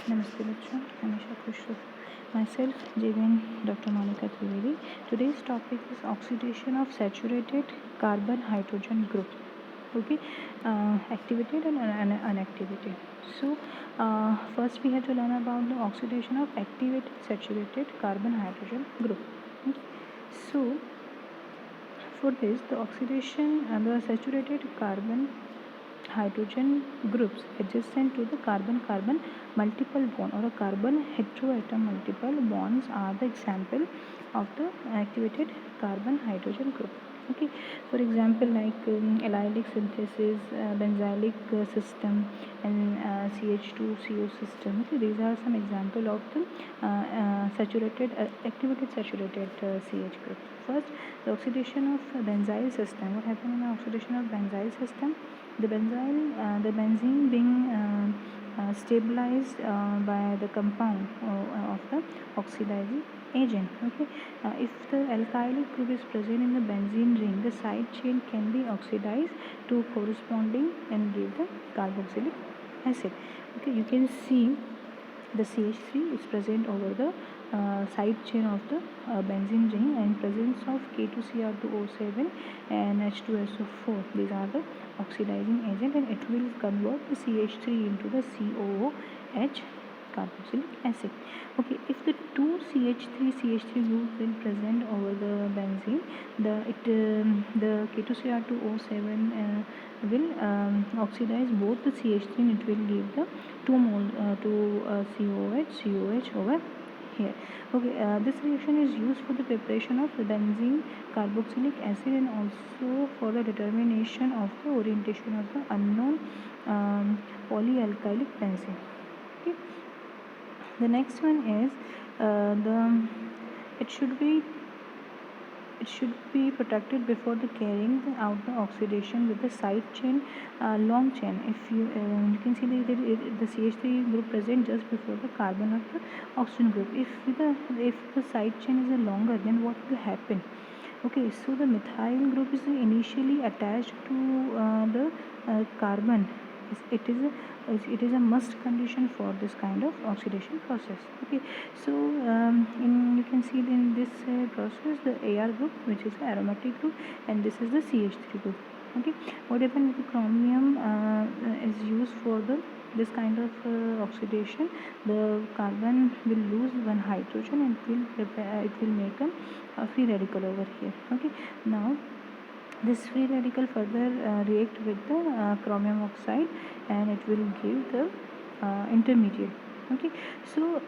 Namaste बच्चों, हमेशा खुश रहो. Myself, JVN Dr. Monica Trivedi. Today's topic is oxidation of saturated carbon hydrogen group. Okay, activated and unactivated. So, first we have to learn about the oxidation of activated saturated carbon hydrogen group. Okay. So, for this, the oxidation and the saturated carbon hydrogen groups adjacent to the carbon-carbon multiple bond or a carbon heteroatom multiple bonds are the example of the activated carbon hydrogen group. Okay, for example, like allylic synthesis, benzylic system, and CH2CO system. Okay, these are some example of the saturated activated saturated CH group. First, the oxidation of benzyl system. What happened in the oxidation of benzyl system? The benzene being stabilized by the compound of the oxidizing agent. Okay, if the alkylic group is present in the benzene ring, the side chain can be oxidized to corresponding and give the carboxylic acid. Okay, you can see the CH3 is present over the side chain of the benzene ring, and presence of K2Cr2O7 and H2SO4. These are the oxidizing agent, and it will convert the CH3 into the COOH carboxylic acid. Okay, if the two CH3 group will present over the benzene, the K2Cr2O7 will oxidize both the CH3 and it will give the 2 mole to COH over here. Okay, this reaction is used for the preparation of benzene carboxylic acid and also for the determination of the orientation of the unknown polyalkylic benzene. Okay, the next one is it should be protected before the carrying out the oxidation with the side chain long chain. If you can see the CH3 group present just before the carbon of the oxygen group. If the side chain is longer, then what will happen? Okay, so the methyl group is initially attached to the carbon. It is a must condition for this kind of oxidation process. Okay, so you can see in this process the AR group, which is the aromatic group, and this is the CH3 group. Okay, what happens if the chromium is used for this kind of oxidation? The carbon will lose one hydrogen and it will make a free radical over here. Okay, now this free radical further react with the chromium oxide and it will give the intermediate. Okay, so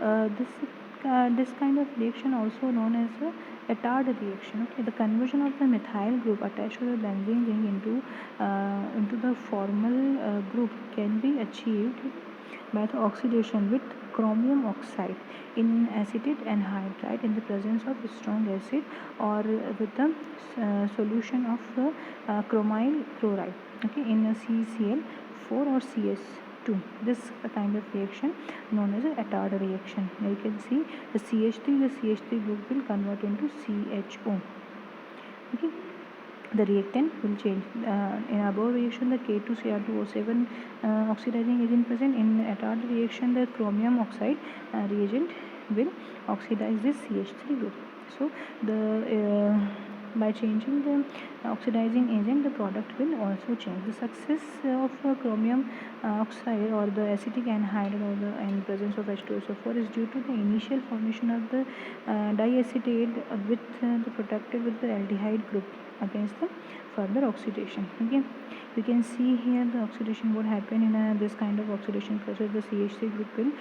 this kind of reaction also known as the Attard reaction. Okay, the conversion of the methyl group attached to the benzene ring into the formal group can be achieved by the oxidation with chromium oxide in acetate anhydride in the presence of strong acid, or with the solution of chromyl chloride, okay, in a CCl4 or CS2. This kind of reaction known as a Attard reaction. Now you can see the CH3 group will convert into CHO. Okay, the reactant will change. In above reaction, the K2Cr2O7 oxidizing agent present. In Attard reaction, the chromium oxide reagent will oxidize this CH3 group. So by changing the oxidizing agent, the product will also change. The success of chromium oxide or the acetic anhydride and presence of H2SO4 is due to the initial formation of the diacetate with the protected with the aldehyde group against the further oxidation. Okay, you can see here the oxidation would happen in this kind of oxidation process. The CH3 group will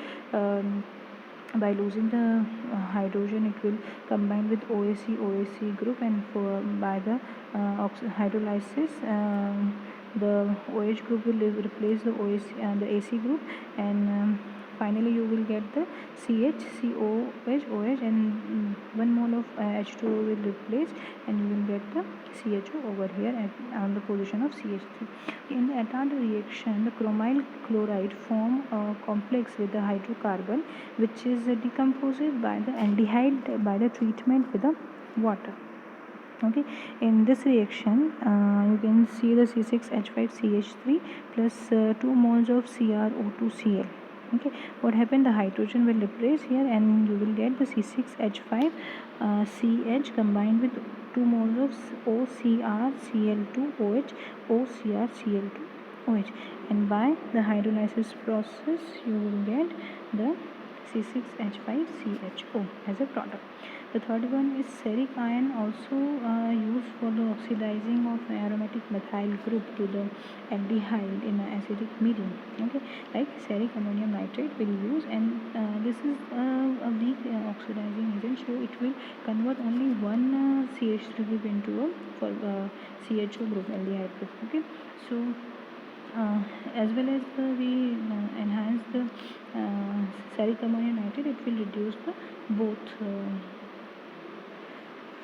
by losing the hydrogen, it will combine with OAC group, and by the hydrolysis the OH group will replace the OAC the AC group, and finally you will get the CHCOH, and 1 mole of H2O will replace, and you will get the CHO over here on the position of CH3. In the Attard reaction, the chromyl chloride form a complex with the hydrocarbon, which is decomposed by the aldehyde by the treatment with the water. Okay, in this reaction you can see the C6H5CH3 plus 2 moles of CrO2Cl. Okay, what happened, the hydrogen will replace here and you will get the C6H5 CH combined with 2 moles of OCrCl2OH OCrCl2OH, and by the hydrolysis process you will get the C6H5CHO as a product. The third one is steric ion, also used for the oxidizing of aromatic methyl group to the aldehyde in an acidic medium. Okay, like steric ammonium nitrate will use, and this is a weak oxidizing agent, so it will convert only one CH3 group into a CHO group, aldehyde group. Okay, so as well as we enhance the steric ammonium nitrate, it will reduce the both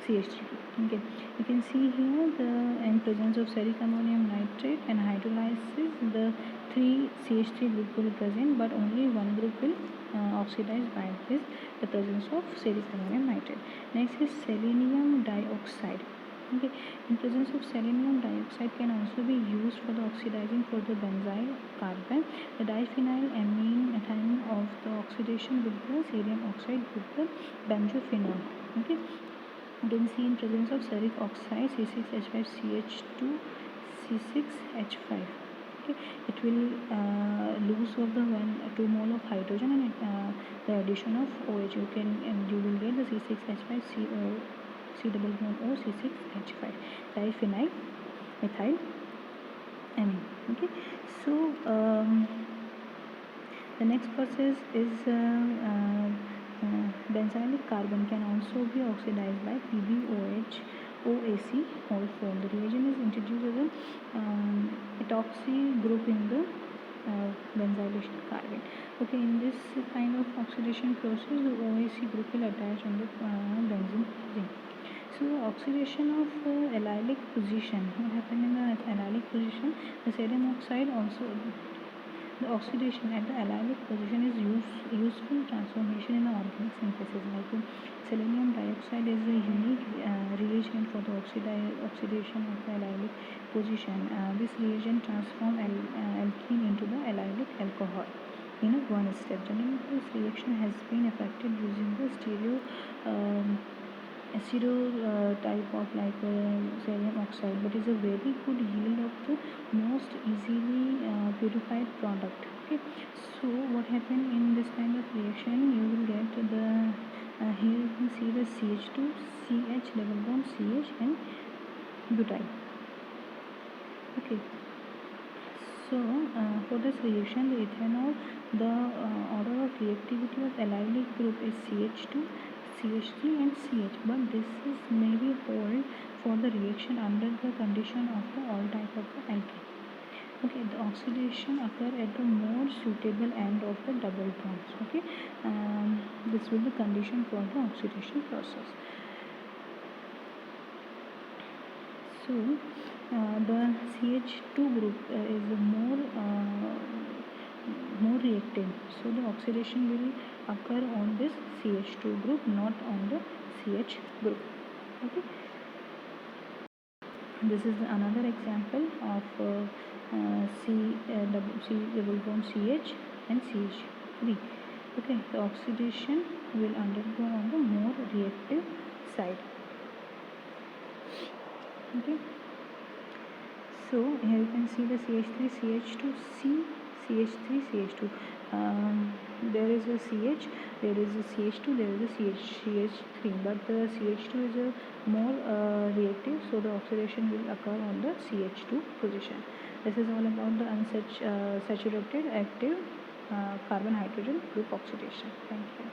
CH3. Okay, you can see here the in presence of steric ammonium nitrate and hydrolysis, the 3 CH3 group will present, but only one group will oxidize by this, the presence of steric ammonium nitrate. Next is selenium dioxide. Okay, in presence of selenium dioxide can also be used for the oxidizing for the benzyl carbon, the diphenyl amine ethyl of the oxidation with the cerium oxide with the benzophenol. Okay, you can see in presence of steric oxide C6H5CH2 C6H5. Okay, it will lose of the 2 mole of hydrogen, and the addition of OH, you will get the C6H5CO C double bond O C6H5 diphenyl methyl amine. Okay, so the next process is benzylic carbon can also be oxidized by PbOH OAC whole form. The reagent is introduced as a epoxy group in the benzylation carbon. Okay, in this kind of oxidation process, the OAC group will attach on the benzene ring. So oxidation of allylic position. What happened in the allylic position? The cerium oxide also, the oxidation at the allylic position is useful transformation in organic synthesis. Like selenium dioxide is a unique reagent for the oxidation of the allylic position. This reagent transforms alkene into the allylic alcohol in one step. Generally, this reaction has been effected using the acido type of like cerium oxide, but is a very good yield of the most easily purified product. Okay, so what happened in this kind of reaction, you will get the here you can see the CH2 CH double bond CH and butyl. Okay, so for this reaction, the ethanol, the order of reactivity of allylic group is CH2, CH3 and CH, but this is maybe hold for the reaction under the condition of the all type of the alkene. Okay, the oxidation occur at the more suitable end of the double bonds. Okay, this will be condition for the oxidation process. So the CH2 group is more reactive, so the oxidation will occur on this CH2 group, not on the CH group. Okay, this is another example of C double bond CH and CH3. Okay, the oxidation will undergo on the more reactive side. Okay, so here you can see the CH3 CH2 C CH3 CH2. There is a CH, there is a CH2, there is a CH3, but the CH2 is a more reactive, so the oxidation will occur on the CH2 position. This is all about the unsaturated active carbon hydrogen group oxidation. Thank you.